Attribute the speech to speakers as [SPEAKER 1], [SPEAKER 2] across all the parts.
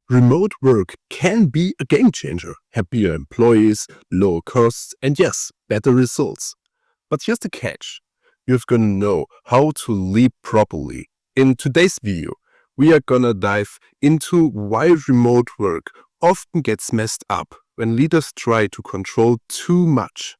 [SPEAKER 1] Remote work can be a game changer. Happier employees, lower costs, and yes, better results. But here's the catch. You're gonna know how to lead properly. In today's video, we are gonna dive into why remote work often gets messed up when leaders try to control too much.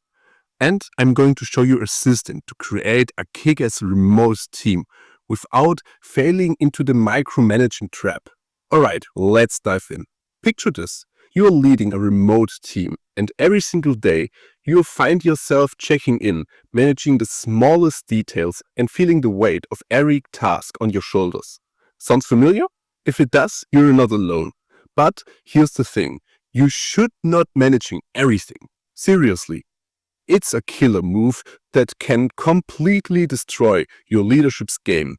[SPEAKER 1] And I'm going to show you a system to create a kick-ass remote team without failing into the micromanaging trap. Alright, let's dive in. Picture this. You are leading a remote team, and every single day you'll find yourself checking in, managing the smallest details, and feeling the weight of every task on your shoulders. Sounds familiar? If it does, you're not alone. But here's the thing. You should not managing everything. Seriously. It's a killer move that can completely destroy your leadership's game.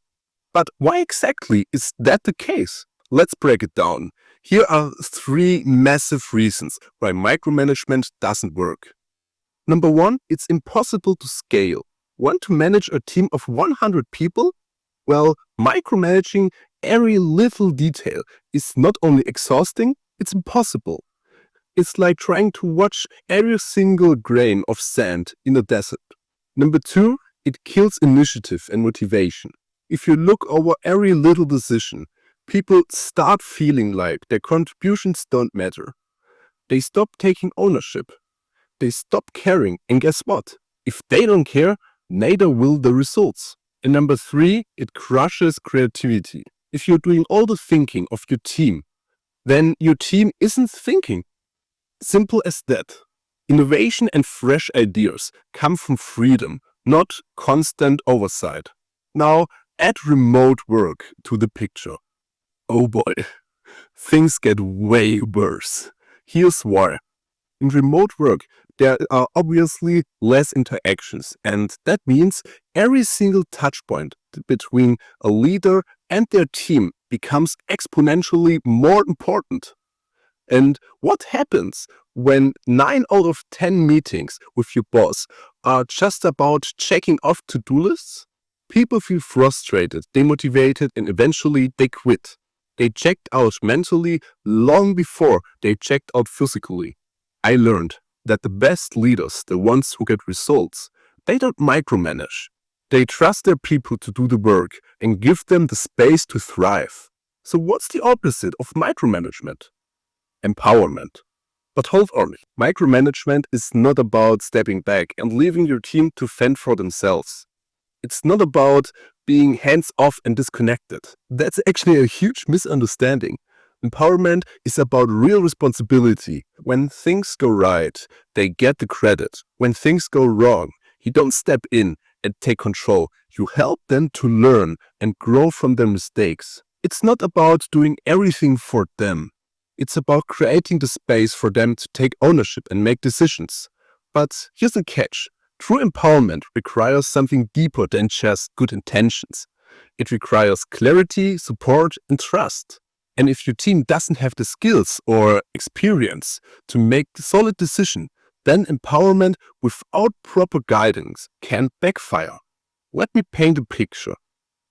[SPEAKER 1] But why exactly is that the case? Let's break it down. Here are 3 massive reasons why micromanagement doesn't work. Number 1, it's impossible to scale. Want to manage a team of 100 people? Well, micromanaging every little detail is not only exhausting, it's impossible. It's like trying to watch every single grain of sand in a desert. Number 2, it kills initiative and motivation. If you look over every little decision, people start feeling like their contributions don't matter. They stop taking ownership. They stop caring, and guess what? If they don't care, neither will the results. And number 3, it crushes creativity. If you're doing all the thinking of your team, then your team isn't thinking. Simple as that. Innovation and fresh ideas come from freedom, not constant oversight. Now, add remote work to the picture. Oh boy, things get way worse. Here's why. In remote work, there are obviously less interactions, and that means every single touch point between a leader and their team becomes exponentially more important. And what happens when 9 out of 10 meetings with your boss are just about checking off to-do lists? People feel frustrated, demotivated, and eventually they quit. They checked out mentally long before they checked out physically. I learned that the best leaders, the ones who get results, they don't micromanage. They trust their people to do the work and give them the space to thrive. So what's the opposite of micromanagement? Empowerment. But hold on, micromanagement is not about stepping back and leaving your team to fend for themselves. It's not about being hands-off and disconnected. That's actually a huge misunderstanding. Empowerment is about real responsibility. When things go right, they get the credit. When things go wrong, you don't step in and take control. You help them to learn and grow from their mistakes. It's not about doing everything for them. It's about creating the space for them to take ownership and make decisions. But here's the catch. True empowerment requires something deeper than just good intentions. It requires clarity, support, and trust. And if your team doesn't have the skills or experience to make the solid decision, then empowerment without proper guidance can backfire. Let me paint a picture.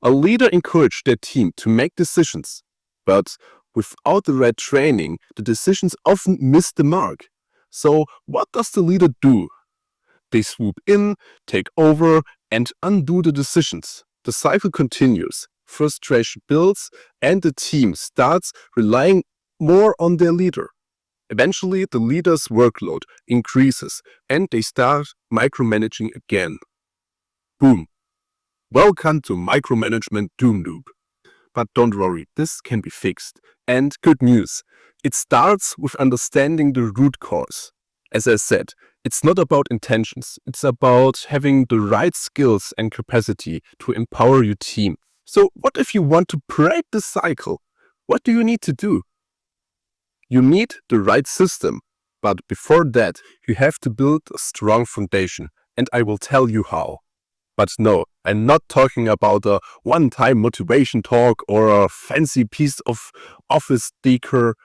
[SPEAKER 1] A leader encourages their team to make decisions, but without the right training, the decisions often miss the mark. So what does the leader do? They swoop in, take over, and undo the decisions. The cycle continues. Frustration builds, and the team starts relying more on their leader. Eventually, the leader's workload increases, and they start micromanaging again. Boom. Welcome to micromanagement doom loop. But don't worry, this can be fixed. And good news, it starts with understanding the root cause. As I said, it's not about intentions. It's about having the right skills and capacity to empower your team. So what if you want to break the cycle? What do you need to do? You need the right system. But before that, you have to build a strong foundation. And I will tell you how. But no, I'm not talking about a one-time motivation talk or a fancy piece of office decor.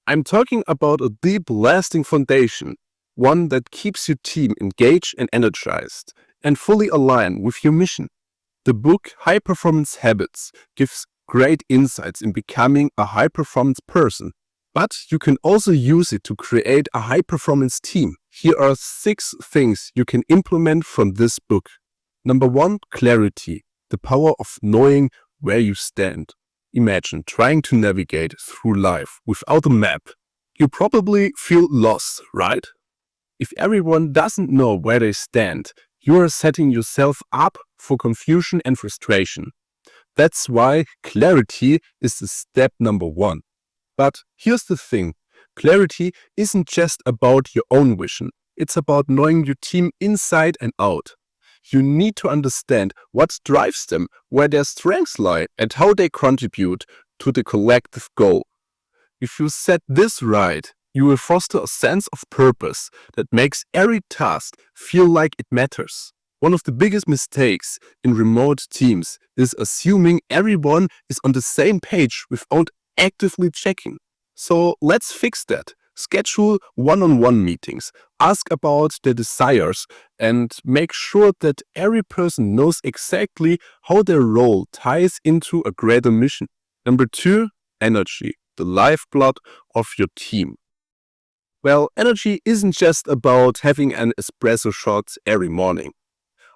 [SPEAKER 1] I'm talking about a deep, lasting foundation, one that keeps your team engaged and energized, and fully aligned with your mission. The book High Performance Habits gives great insights in becoming a high-performance person. But you can also use it to create a high-performance team. Here are 6 things you can implement from this book. Number 1, clarity, the power of knowing where you stand. Imagine trying to navigate through life without a map. You probably feel lost, right? If everyone doesn't know where they stand, you are setting yourself up for confusion and frustration. That's why clarity is the step number 1. But here's the thing, clarity isn't just about your own vision, it's about knowing your team inside and out. You need to understand what drives them, where their strengths lie, and how they contribute to the collective goal. If you set this right, you will foster a sense of purpose that makes every task feel like it matters. One of the biggest mistakes in remote teams is assuming everyone is on the same page without actively checking. So let's fix that. Schedule one-on-one meetings, ask about their desires, and make sure that every person knows exactly how their role ties into a greater mission. Number 2, energy, the lifeblood of your team. Well, energy isn't just about having an espresso shot every morning.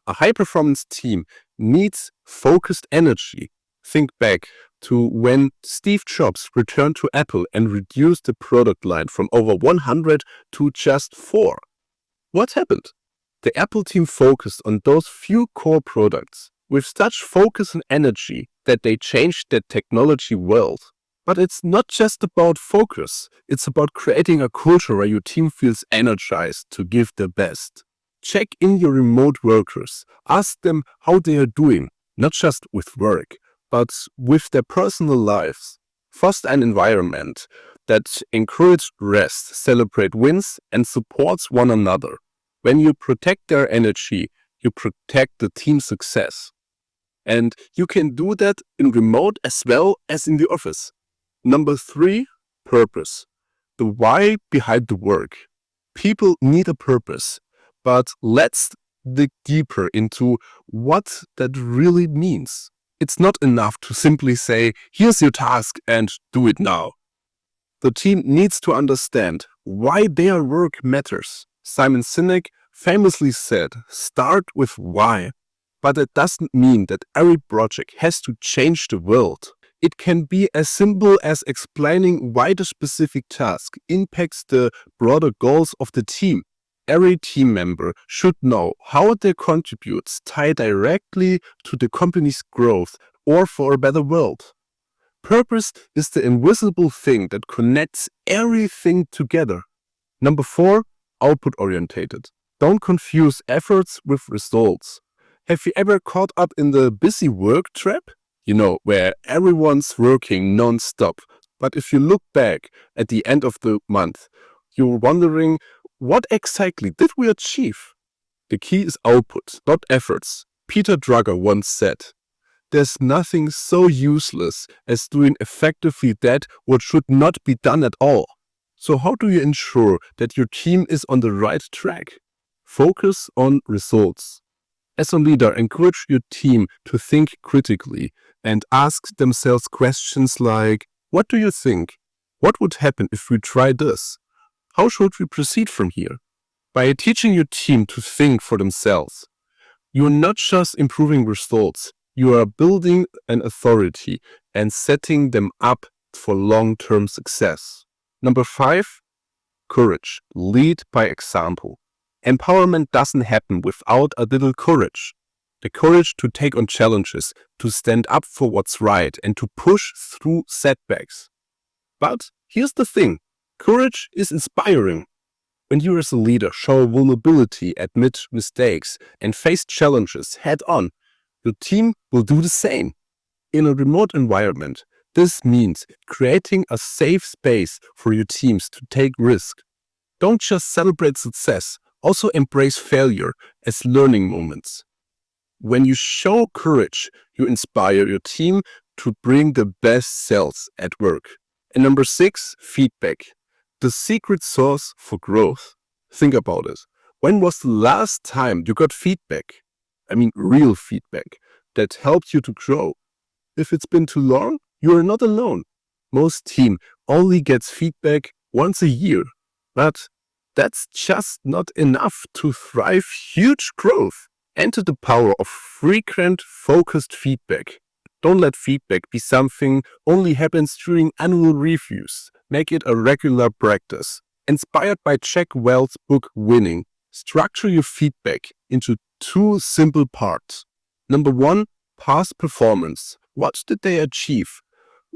[SPEAKER 1] A high-performance team needs focused energy. Think back to when Steve Jobs returned to Apple and reduced the product line from over 100 to just 4. What happened? The Apple team focused on those few core products with such focus and energy that they changed their technology world. But it's not just about focus, it's about creating a culture where your team feels energized to give their best. Check in your remote workers, ask them how they are doing, not just with work, but with their personal lives. Foster an environment that encourages rest, celebrate wins, and supports one another. When you protect their energy, you protect the team's success. And you can do that in remote as well as in the office. Number 3, purpose. The why behind the work. People need a purpose, but let's dig deeper into what that really means. It's not enough to simply say, here's your task and do it now. The team needs to understand why their work matters. Simon Sinek famously said, start with why. But it doesn't mean that every project has to change the world. It can be as simple as explaining why the specific task impacts the broader goals of the team. Every team member should know how their contributes tie directly to the company's growth or for a better world. Purpose is the invisible thing that connects everything together. Number 4, output-orientated. Don't confuse efforts with results. Have you ever caught up in the busy work trap? You know, where everyone's working non-stop. But if you look back at the end of the month, you're wondering, what exactly did we achieve? The key is output, not efforts. Peter Drucker once said, there's nothing so useless as doing effectively that what should not be done at all. So how do you ensure that your team is on the right track? Focus on results. As a leader, encourage your team to think critically and ask themselves questions like, what do you think? What would happen if we try this? How should we proceed from here? By teaching your team to think for themselves, you are not just improving results, you are building an authority and setting them up for long-term success. Number 5, courage. Lead by example. Empowerment doesn't happen without a little courage. The courage to take on challenges, to stand up for what's right, and to push through setbacks. But here's the thing. Courage is inspiring. When you as a leader show vulnerability, admit mistakes, and face challenges head-on, your team will do the same. In a remote environment, this means creating a safe space for your teams to take risks. Don't just celebrate success, also embrace failure as learning moments. When you show courage, you inspire your team to bring the best selves at work. And number 6, feedback. The secret sauce for growth. Think about it. When was the last time you got feedback? I mean, real feedback that helped you to grow. If it's been too long, you are not alone. Most team only gets feedback once a year, but that's just not enough to thrive huge growth. Enter the power of frequent, focused feedback. Don't let feedback be something only happens during annual reviews. Make it a regular practice. Inspired by Jack Welch's book Winning, structure your feedback into two simple parts. Number one, past performance. What did they achieve?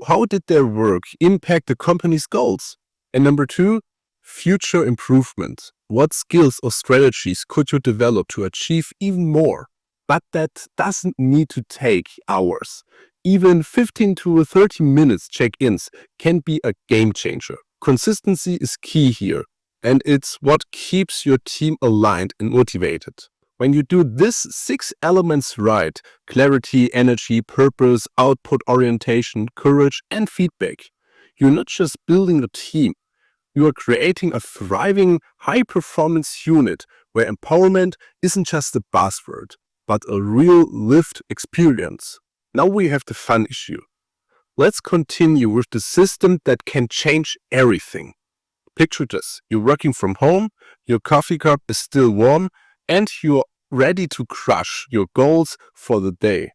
[SPEAKER 1] How did their work impact the company's goals? And number two, future improvement. What skills or strategies could you develop to achieve even more? But that doesn't need to take hours. Even 15 to 30 minutes check-ins can be a game changer. Consistency is key here, and it's what keeps your team aligned and motivated. When you do these 6 elements right, clarity, energy, purpose, output orientation, courage, and feedback, you're not just building a team, you are creating a thriving, high-performance unit where empowerment isn't just a buzzword, but a real lived experience. Now we have the fun issue. Let's continue with the system that can change everything. Picture this. You're working from home, your coffee cup is still warm, and you're ready to crush your goals for the day.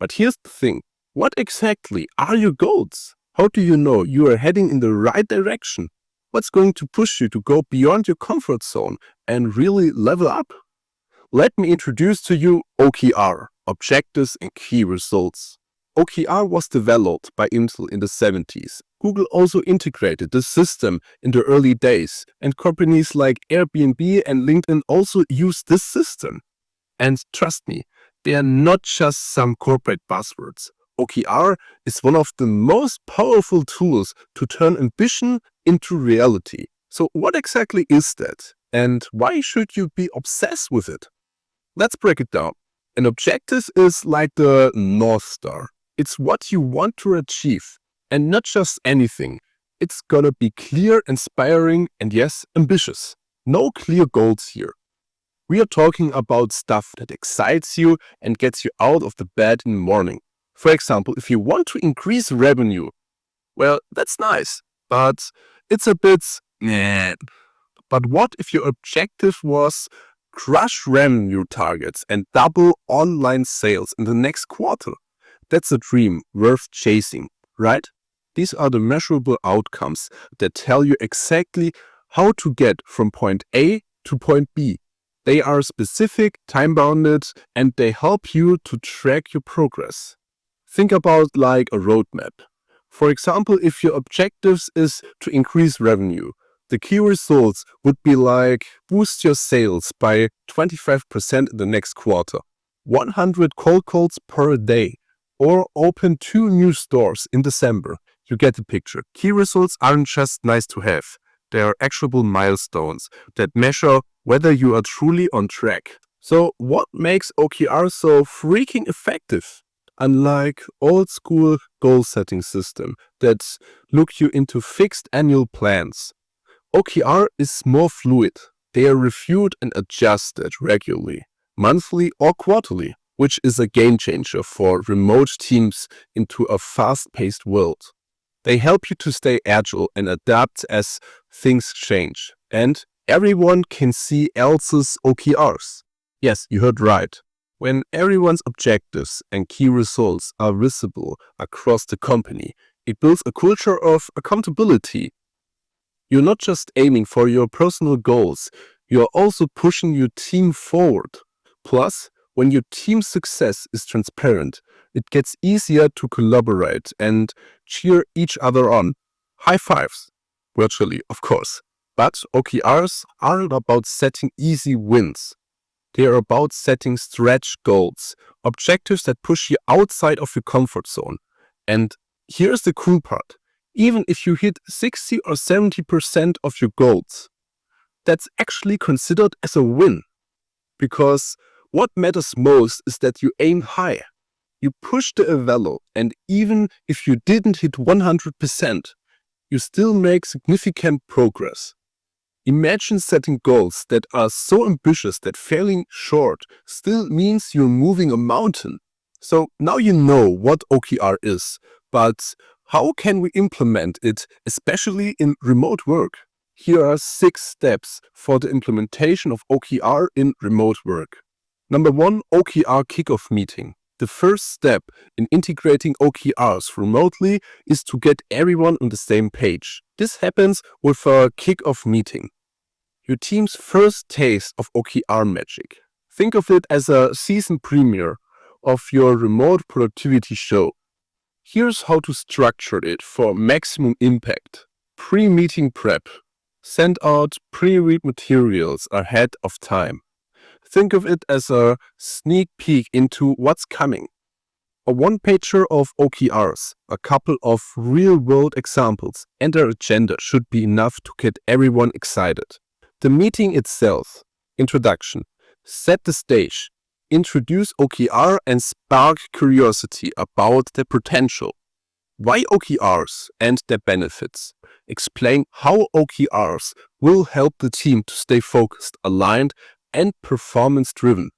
[SPEAKER 1] But here's the thing. What exactly are your goals? How do you know you are heading in the right direction? What's going to push you to go beyond your comfort zone and really level up? Let me introduce to you OKR, Objectives and Key Results. OKR was developed by Intel in the 70s. Google also integrated the system in the early days, and companies like Airbnb and LinkedIn also use this system. And trust me, they are not just some corporate buzzwords. OKR is one of the most powerful tools to turn ambition into reality. So what exactly is that? And why should you be obsessed with it? Let's break it down. An objective is like the North Star. It's what you want to achieve, and not just anything. It's gonna be clear, inspiring, and yes, ambitious. No clear goals here. We are talking about stuff that excites you and gets you out of the bed in the morning. For example, if you want to increase revenue, well, that's nice, but it's a bit nah. But what if your objective was crush revenue targets and double online sales in the next quarter? That's a dream worth chasing, right? These are the measurable outcomes that tell you exactly how to get from point A to point B. They are specific, time-bounded, and they help you to track your progress. Think about like a roadmap. For example, if your objectives is to increase revenue, the key results would be like boost your sales by 25% in the next quarter, 100 cold calls per day, or open 2 new stores in December. You get the picture. Key results aren't just nice to have. They are actionable milestones that measure whether you are truly on track. So what makes OKR so freaking effective? Unlike old school goal setting system that look you into fixed annual plans, OKR is more fluid. They are reviewed and adjusted regularly, monthly or quarterly, which is a game changer for remote teams into a fast-paced world. They help you to stay agile and adapt as things change. And everyone can see else's OKRs. Yes, you heard right. When everyone's objectives and key results are visible across the company, it builds a culture of accountability. You're not just aiming for your personal goals, you're also pushing your team forward. Plus, when your team's success is transparent, it gets easier to collaborate and cheer each other on. High fives. Virtually, of course. But OKRs aren't about setting easy wins. They are about setting stretch goals, objectives that push you outside of your comfort zone. And here's the cool part. Even if you hit 60 or 70% of your goals, that's actually considered as a win. Because what matters most is that you aim high. You push the envelope, and even if you didn't hit 100%, you still make significant progress. Imagine setting goals that are so ambitious that failing short still means you're moving a mountain. So now you know what OKR is, but how can we implement it, especially in remote work? Here are 6 steps for the implementation of OKR in remote work. Number 1, OKR kickoff meeting. The first step in integrating OKRs remotely is to get everyone on the same page. This happens with a kickoff meeting. Your team's first taste of OKR magic. Think of it as a season premiere of your remote productivity show. Here's how to structure it for maximum impact. Pre-meeting prep. Send out pre-read materials ahead of time. Think of it as a sneak peek into what's coming. A one-pager of OKRs, a couple of real-world examples, and an agenda should be enough to get everyone excited. The meeting itself. Introduction. Set the stage. Introduce OKR and spark curiosity about their potential. Why OKRs and their benefits? Explain how OKRs will help the team to stay focused, aligned, and performance-driven.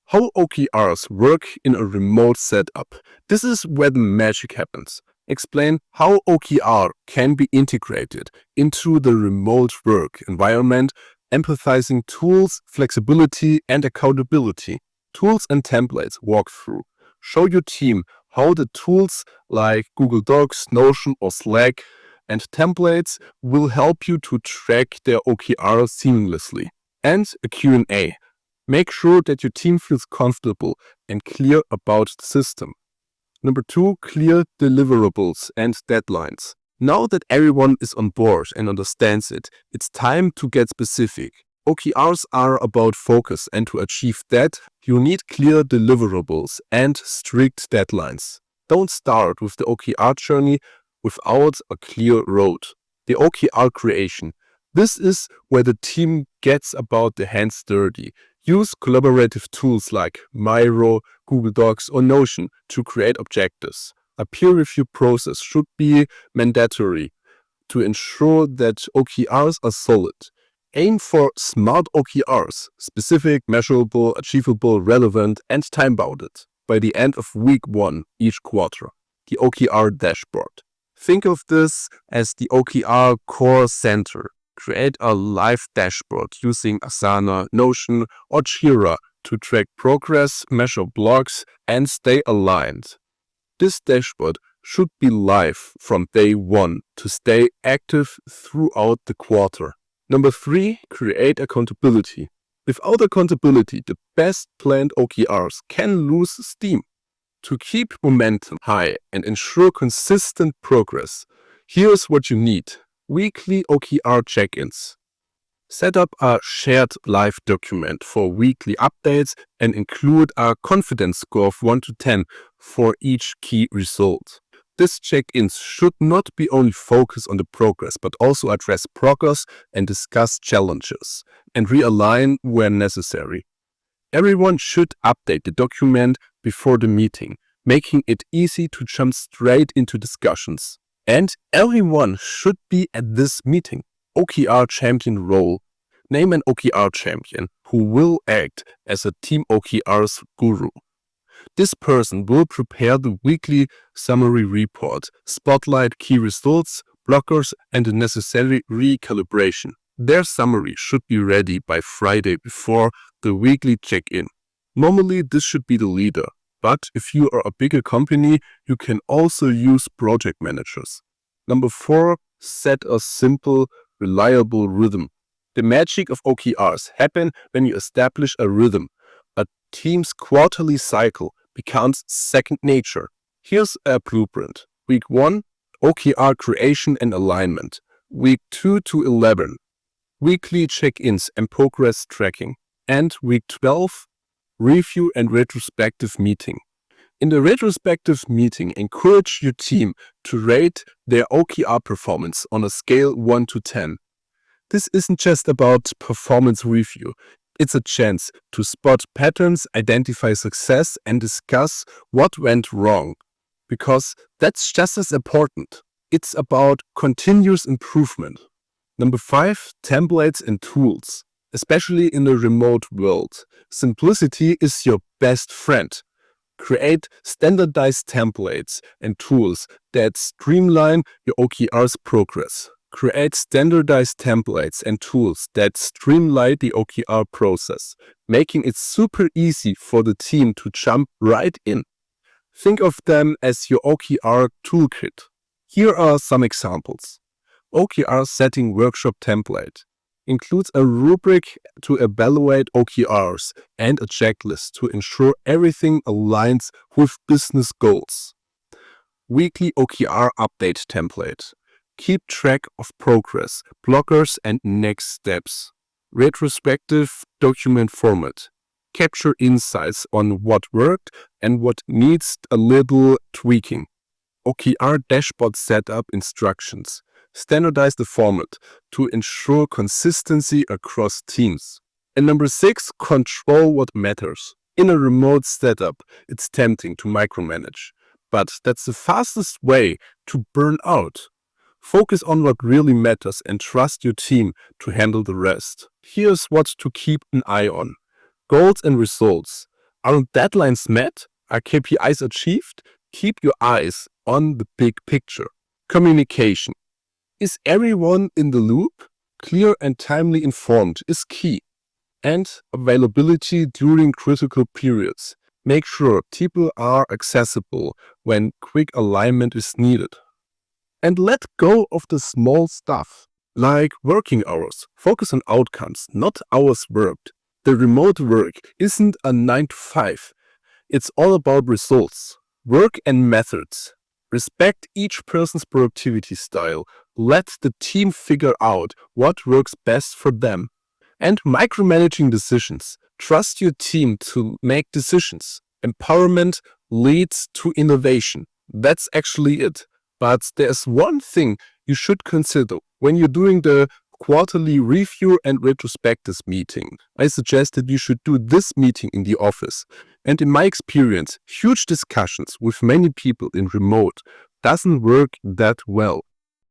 [SPEAKER 1] How OKRs work in a remote setup. This is where the magic happens. Explain how OKR can be integrated into the remote work environment, emphasizing tools, flexibility, and accountability. Tools and templates walkthrough. Show your team how the tools like Google Docs, Notion, or Slack and templates will help you to track their OKRs seamlessly. And a Q&A. Make sure that your team feels comfortable and clear about the system. Number 2, clear deliverables and deadlines. Now that everyone is on board and understands it, it's time to get specific. OKRs are about focus, and to achieve that, you need clear deliverables and strict deadlines. Don't start with the OKR journey without a clear road. The OKR creation. This is where the team gets about the hands dirty. Use collaborative tools like Miro, Google Docs, or Notion to create objectives. A peer review process should be mandatory to ensure that OKRs are solid. Aim for SMART OKRs, specific, measurable, achievable, relevant, and time-bounded, by the end of week 1 each quarter. The OKR dashboard. Think of this as the OKR core center. Create a live dashboard using Asana, Notion, or Jira to track progress, measure blocks, and stay aligned. This dashboard should be live from day 1 to stay active throughout the quarter. Number 3, create accountability. Without accountability, the best planned OKRs can lose steam. To keep momentum high and ensure consistent progress, here's what you need. Weekly OKR check-ins. Set up a shared live document for weekly updates and include a confidence score of 1 to 10 for each key result. These check-ins should not be only focused on the progress, but also address progress and discuss challenges and realign where necessary. Everyone should update the document before the meeting, making it easy to jump straight into discussions. And everyone should be at this meeting. OKR champion role. Name an OKR champion who will act as a team OKR's guru. This person will prepare the weekly summary report, spotlight key results, blockers, and the necessary recalibration. Their summary should be ready by Friday before the weekly check-in. Normally, this should be the leader, but if you are a bigger company, you can also use project managers. Number 4, set a simple, reliable rhythm. The magic of OKRs happen when you establish a rhythm. A team's quarterly cycle becomes second nature. Here's a blueprint. Week 1, OKR creation and alignment. Week 2 to 11, weekly check-ins and progress tracking. And week 12, review and retrospective meeting. In the retrospective meeting, encourage your team to rate their OKR performance on a scale 1 to 10. This isn't just about performance review. It's a chance to spot patterns, identify success, and discuss what went wrong. Because that's just as important. It's about continuous improvement. Number 5, templates and tools. Especially in the remote world, simplicity is your best friend. Create standardized templates and tools that streamline your OKR's progress. Create standardized templates and tools that streamline the OKR process, making it super easy for the team to jump right in. Think of them as your OKR toolkit. Here are some examples. OKR setting workshop template includes a rubric to evaluate OKRs and a checklist to ensure everything aligns with business goals. Weekly OKR update template. Keep track of progress, blockers, and next steps. Retrospective document format. Capture insights on what worked and what needs a little tweaking. OKR dashboard setup instructions. Standardize the format to ensure consistency across teams. And number 6, control what matters. In a remote setup, it's tempting to micromanage, but that's the fastest way to burn out. Focus on what really matters and trust your team to handle the rest. Here's what to keep an eye on. Goals and results. Are deadlines met? Are KPIs achieved? Keep your eyes on the big picture. Communication. Is everyone in the loop? Clear and timely informed is key. And availability during critical periods. Make sure people are accessible when quick alignment is needed. And let go of the small stuff, like working hours. Focus on outcomes, not hours worked. The remote work isn't a 9 to 5. It's all about results, work and methods. Respect each person's productivity style. Let the team figure out what works best for them. And micromanaging decisions. Trust your team to make decisions. Empowerment leads to innovation. That's actually it. But there's one thing you should consider when you're doing the quarterly review and retrospectives meeting. I suggest that you should do this meeting in the office. And in my experience, huge discussions with many people in remote doesn't work that well.